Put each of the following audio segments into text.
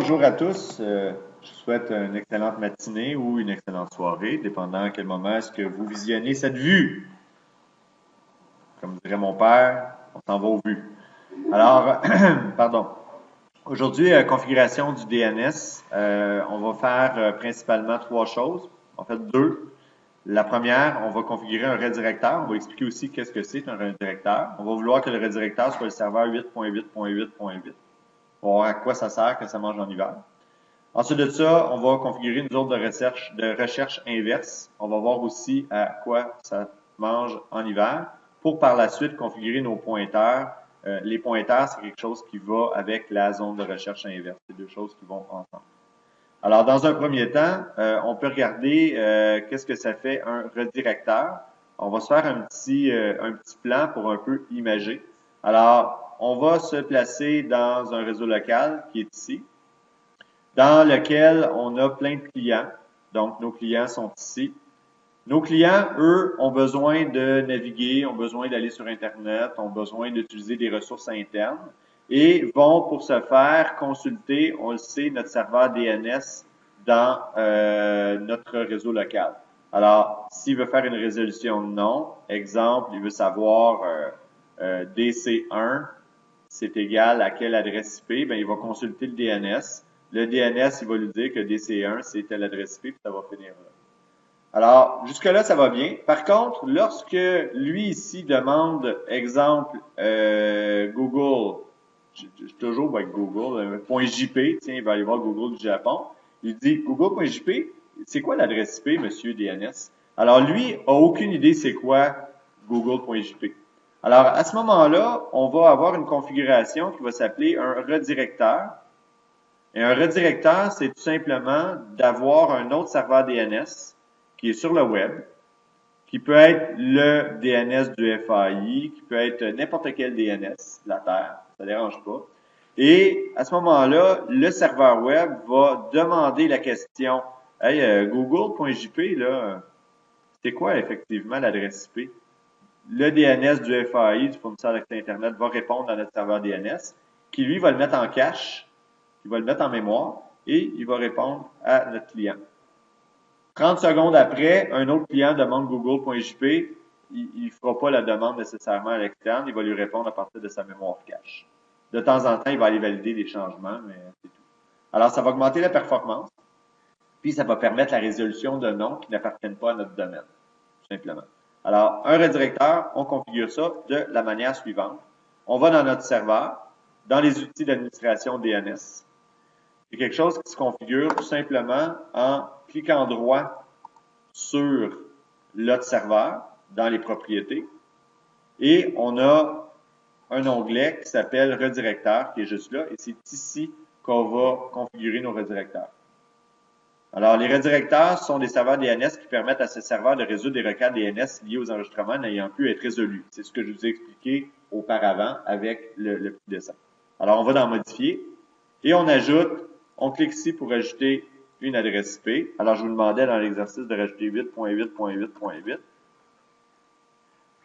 Bonjour à tous. Je vous souhaite une excellente matinée ou une excellente soirée, dépendant à quel moment est-ce que vous visionnez cette vue. Comme dirait mon père, on s'en va aux vues. Alors, pardon. Aujourd'hui, configuration du DNS. On va faire principalement trois choses. En fait, deux. La première, on va configurer un redirecteur. On va expliquer aussi qu'est-ce que c'est un redirecteur. On va vouloir que le redirecteur soit le serveur 8.8.8.8. On va voir à quoi ça sert que ça mange en hiver. Ensuite de ça, on va configurer une zone de recherche inverse. On va voir aussi à quoi ça mange en hiver pour par la suite configurer nos pointeurs. Les pointeurs, c'est quelque chose qui va avec la zone de recherche inverse. C'est deux choses qui vont ensemble. Alors, dans un premier temps, on peut regarder qu'est-ce que ça fait un redirecteur. On va se faire un petit plan pour un peu imager. Alors, on va se placer dans un réseau local qui est ici, dans lequel on a plein de clients. Donc, nos clients sont ici. Nos clients, eux, ont besoin de naviguer, ont besoin d'aller sur Internet, ont besoin d'utiliser des ressources internes et vont, pour ce faire, consulter, on le sait, notre serveur DNS dans notre réseau local. Alors, s'il veut faire une résolution de nom, exemple, il veut savoir DC1, c'est égal à quelle adresse IP, bien, il va consulter le DNS. Le DNS, il va lui dire que DC1, c'est telle adresse IP, puis ça va finir là. Alors, jusque-là, ça va bien. Par contre, lorsque lui ici demande, exemple, Google, je toujours avec Google, .jp, tiens, il va aller voir Google du Japon. Il dit, Google.jp, c'est quoi l'adresse IP, monsieur DNS? Alors, lui a aucune idée c'est quoi Google.jp. Alors, à ce moment-là, on va avoir une configuration qui va s'appeler un redirecteur. Et un redirecteur, c'est tout simplement d'avoir un autre serveur DNS qui est sur le web, qui peut être le DNS du FAI, qui peut être n'importe quel DNS de la Terre, ça ne dérange pas. Et à ce moment-là, le serveur web va demander la question, hey, Google.jp, là, c'est quoi effectivement l'adresse IP? Le DNS du FAI, du fournisseur d'accès Internet, va répondre à notre serveur DNS, qui lui va le mettre en cache, qui va le mettre en mémoire, et il va répondre à notre client. 30 secondes après, un autre client demande google.jp, il ne fera pas la demande nécessairement à l'externe, il va lui répondre à partir de sa mémoire cache. De temps en temps, il va aller valider des changements, mais c'est tout. Alors, ça va augmenter la performance, puis ça va permettre la résolution de noms qui n'appartiennent pas à notre domaine, tout simplement. Alors, un redirecteur, on configure ça de la manière suivante. On va dans notre serveur, dans les outils d'administration DNS. C'est quelque chose qui se configure tout simplement en cliquant droit sur l'autre serveur dans les propriétés et on a un onglet qui s'appelle redirecteur qui est juste là et c'est ici qu'on va configurer nos redirecteurs. Alors, les redirecteurs sont des serveurs DNS qui permettent à ces serveurs de résoudre des requêtes DNS liées aux enregistrements n'ayant pu être résolus. C'est ce que je vous ai expliqué auparavant avec le petit dessin. Alors, on va dans Modifier et on ajoute, on clique ici pour ajouter une adresse IP. Alors, je vous demandais dans l'exercice de rajouter 8.8.8.8.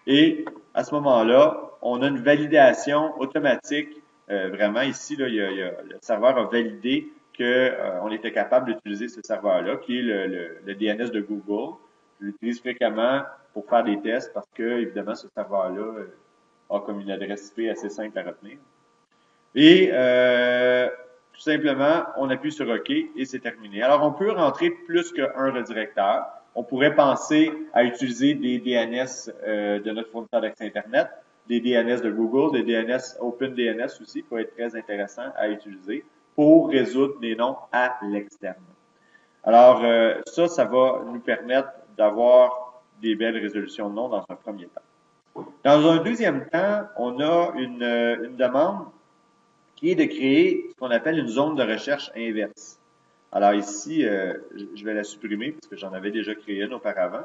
Et à ce moment-là, on a une validation automatique. Vraiment, ici, là, le serveur a validé qu'on était capable d'utiliser ce serveur-là, qui est le DNS de Google. Je l'utilise fréquemment pour faire des tests parce que, évidemment, ce serveur-là a comme une adresse IP assez simple à retenir. Et tout simplement, on appuie sur OK et c'est terminé. Alors, on peut rentrer plus qu'un redirecteur. On pourrait penser à utiliser des DNS de notre fournisseur d'accès Internet, des DNS de Google, des DNS OpenDNS aussi, peut être très intéressant à utiliser pour résoudre des noms à l'externe. Alors, ça va nous permettre d'avoir des belles résolutions de noms dans un premier temps. Dans un deuxième temps, on a une demande qui est de créer ce qu'on appelle une zone de recherche inverse. Alors ici, je vais la supprimer parce que j'en avais déjà créé une auparavant.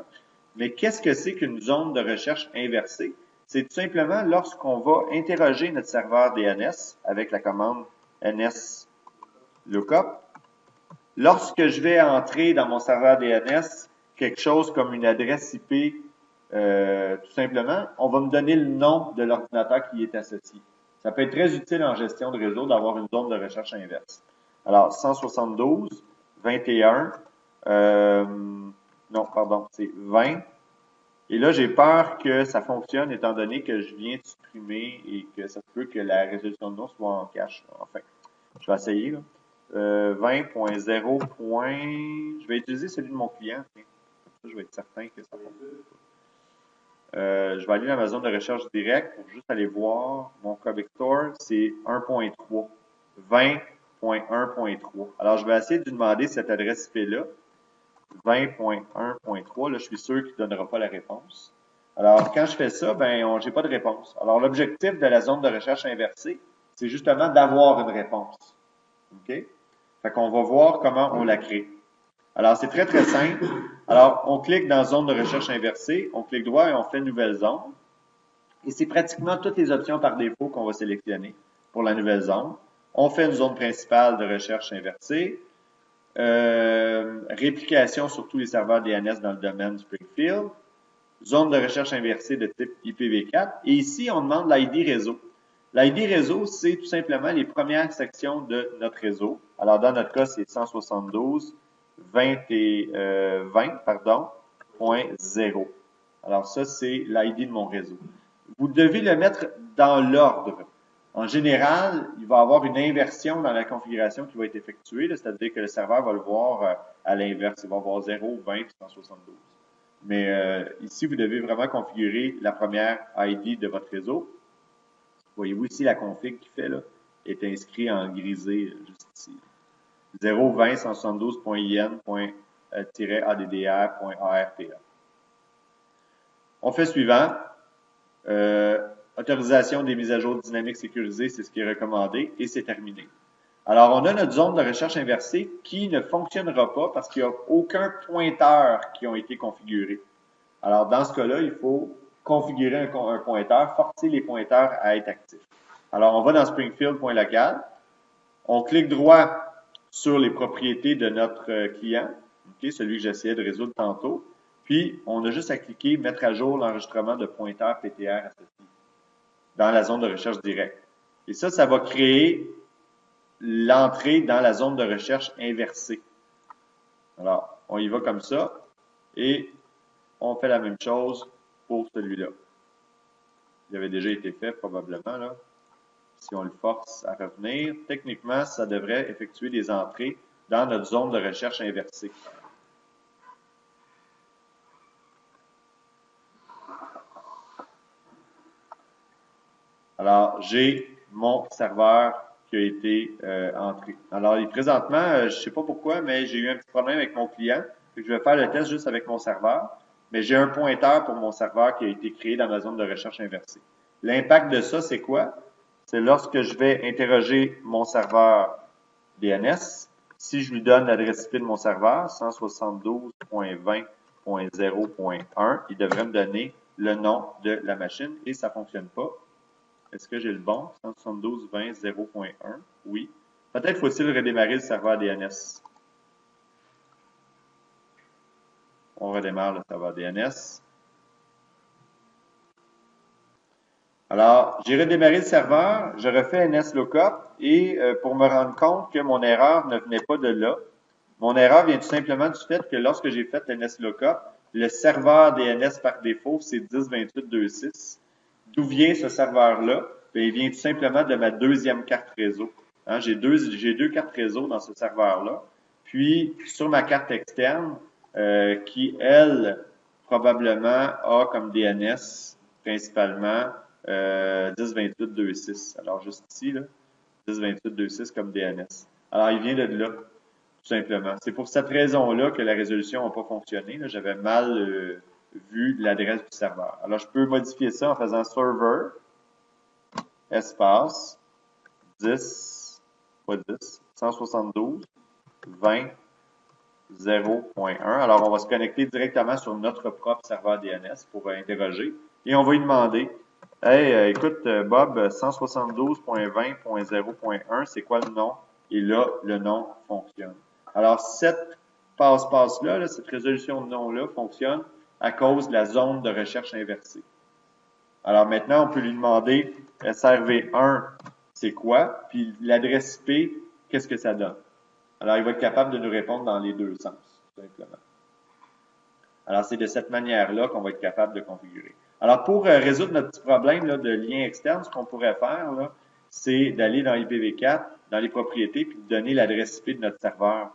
Mais qu'est-ce que c'est qu'une zone de recherche inversée? C'est tout simplement lorsqu'on va interroger notre serveur DNS avec la commande nslookup. Lorsque je vais entrer dans mon serveur DNS quelque chose comme une adresse IP, tout simplement, on va me donner le nom de l'ordinateur qui y est associé. Ça peut être très utile en gestion de réseau d'avoir une zone de recherche inverse. Alors, 172, 21, non, pardon, c'est 20. Et là, j'ai peur que ça fonctionne étant donné que je viens de supprimer et que ça se peut que la résolution de nom soit en cache. Enfin, je vais essayer, là. 20.0. Je vais utiliser celui de mon client. Tiens. Comme ça, je vais être certain que ça fonctionne. Je vais aller dans ma zone de recherche directe pour juste aller voir mon covector. C'est 1.3. 20.1.3. Alors, je vais essayer de lui demander cette adresse IP-là. 20.1.3. Là, je suis sûr qu'il ne donnera pas la réponse. Alors, quand je fais ça, ben, j'ai pas de réponse. Alors, l'objectif de la zone de recherche inversée, c'est justement d'avoir une réponse. OK? Fait qu'on va voir comment on la crée. Alors, c'est très, très simple. Alors, on clique dans zone de recherche inversée, on clique droit et on fait nouvelle zone. Et c'est pratiquement toutes les options par défaut qu'on va sélectionner pour la nouvelle zone. On fait une zone principale de recherche inversée. Réplication sur tous les serveurs DNS dans le domaine Springfield. Zone de recherche inversée de type IPv4. Et ici, on demande l'ID réseau. L'ID réseau, c'est tout simplement les premières sections de notre réseau. Alors, dans notre cas, c'est 172, 20 et 20.0. Alors, ça, c'est l'ID de mon réseau. Vous devez le mettre dans l'ordre. En général, il va y avoir une inversion dans la configuration qui va être effectuée, c'est-à-dire que le serveur va le voir à l'inverse. Il va voir 0, 20 et 172. Mais ici, vous devez vraiment configurer la première ID de votre réseau. Voyez-vous ici la config qui fait là, est inscrit en grisé juste ici. 0.20.172.in.addr.arpa. On fait suivant. Autorisation des mises à jour dynamiques sécurisées, c'est ce qui est recommandé et c'est terminé. Alors, on a notre zone de recherche inversée qui ne fonctionnera pas parce qu'il n'y a aucun pointeur qui ont été configurés. Alors, dans ce cas-là, il faut configurer un pointeur, forcer les pointeurs à être actifs. Alors, on va dans Springfield.local, on clique droit sur les propriétés de notre client, okay, celui que j'essayais de résoudre tantôt, puis on a juste à cliquer « Mettre à jour l'enregistrement de pointeur PTR associé » dans la zone de recherche directe. Et ça va créer l'entrée dans la zone de recherche inversée. Alors, on y va comme ça et on fait la même chose pour celui-là. Il avait déjà été fait probablement, là. Si on le force à revenir, techniquement, ça devrait effectuer des entrées dans notre zone de recherche inversée. Alors, j'ai mon serveur qui a été entré. Alors, présentement, je ne sais pas pourquoi, mais j'ai eu un petit problème avec mon client. Je vais faire le test juste avec mon serveur, mais j'ai un pointeur pour mon serveur qui a été créé dans ma zone de recherche inversée. L'impact de ça, c'est quoi? C'est lorsque je vais interroger mon serveur DNS, si je lui donne l'adresse IP de mon serveur, 172.20.0.1, il devrait me donner le nom de la machine et ça ne fonctionne pas. Est-ce que j'ai le bon? 172.20.0.1. Oui. Peut-être faut-il redémarrer le serveur DNS. On redémarre le serveur DNS. Alors, j'ai redémarré le serveur, je refais NSLOOKUP et pour me rendre compte que mon erreur ne venait pas de là, mon erreur vient tout simplement du fait que lorsque j'ai fait NSLOOKUP, le serveur DNS par défaut, c'est 10.28.2.6. D'où vient ce serveur-là? Bien, il vient tout simplement de ma deuxième carte réseau. Hein, j'ai deux cartes réseau dans ce serveur-là. Puis, sur ma carte externe, qui, elle, probablement a comme DNS principalement 10.28.2.6. Alors, juste ici, là, 10.28.2.6 comme DNS. Alors, il vient de là, tout simplement. C'est pour cette raison-là que la résolution n'a pas fonctionné. J'avais mal vu l'adresse du serveur. Alors, je peux modifier ça en faisant server, espace, 10, pas 10, 172, 20, 0.1. Alors, on va se connecter directement sur notre propre serveur DNS pour interroger. Et on va lui demander, hey, écoute, Bob, 172.20.0.1, c'est quoi le nom? Et là, le nom fonctionne. Alors, cette passe-passe-là, cette résolution de nom-là fonctionne à cause de la zone de recherche inversée. Alors maintenant, on peut lui demander SRV1, c'est quoi? Puis l'adresse IP, qu'est-ce que ça donne? Alors, il va être capable de nous répondre dans les deux sens, tout simplement. Alors, c'est de cette manière-là qu'on va être capable de configurer. Alors, pour résoudre notre petit problème là, de lien externe, ce qu'on pourrait faire, là, c'est d'aller dans IPv4, dans les propriétés, puis de donner l'adresse IP de notre serveur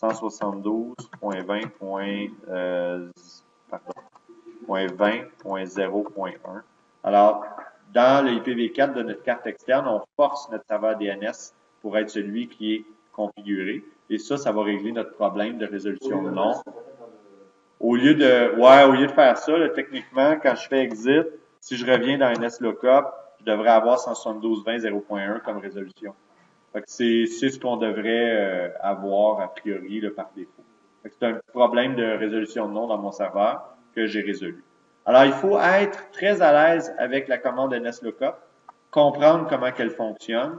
172.20.0.1. Alors, dans le IPv4 de notre carte externe, on force notre serveur DNS pour être celui qui est configuré. Et ça va régler notre problème de résolution de nom. Au lieu de faire ça, là, techniquement, quand je fais exit, si je reviens dans un S-Lookup, je devrais avoir 172.20.0.1 comme résolution. Fait que c'est ce qu'on devrait avoir a priori là, par défaut. Fait que c'est un petit problème de résolution de nom dans mon serveur que j'ai résolu. Alors, il faut être très à l'aise avec la commande NSLOOKUP, comprendre comment qu'elle fonctionne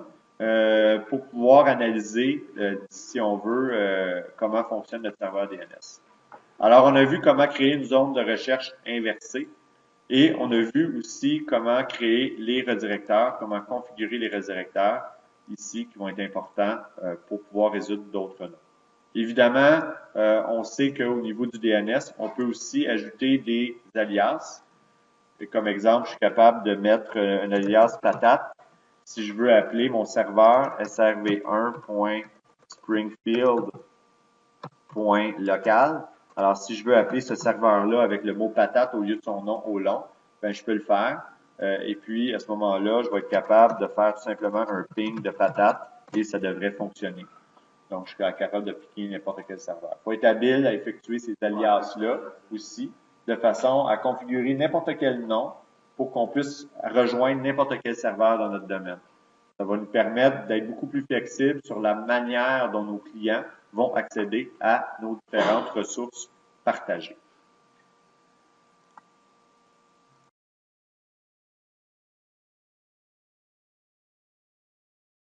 pour pouvoir analyser, si on veut, comment fonctionne notre serveur DNS. Alors, on a vu comment créer une zone de recherche inversée et on a vu aussi comment créer les redirecteurs, comment configurer les redirecteurs ici qui vont être importants pour pouvoir résoudre d'autres noms. Évidemment, on sait qu'au niveau du DNS, on peut aussi ajouter des alias. Et comme exemple, je suis capable de mettre un alias patate si je veux appeler mon serveur srv1.springfield.local. Alors, si je veux appeler ce serveur-là avec le mot patate au lieu de son nom au long, ben, je peux le faire. Et puis, à ce moment-là, je vais être capable de faire tout simplement un ping de patate et ça devrait fonctionner. Donc, je suis capable de piquer n'importe quel serveur. Il faut être habile à effectuer ces alias-là aussi, de façon à configurer n'importe quel nom pour qu'on puisse rejoindre n'importe quel serveur dans notre domaine. Ça va nous permettre d'être beaucoup plus flexible sur la manière dont nos clients vont accéder à nos différentes ressources partagées.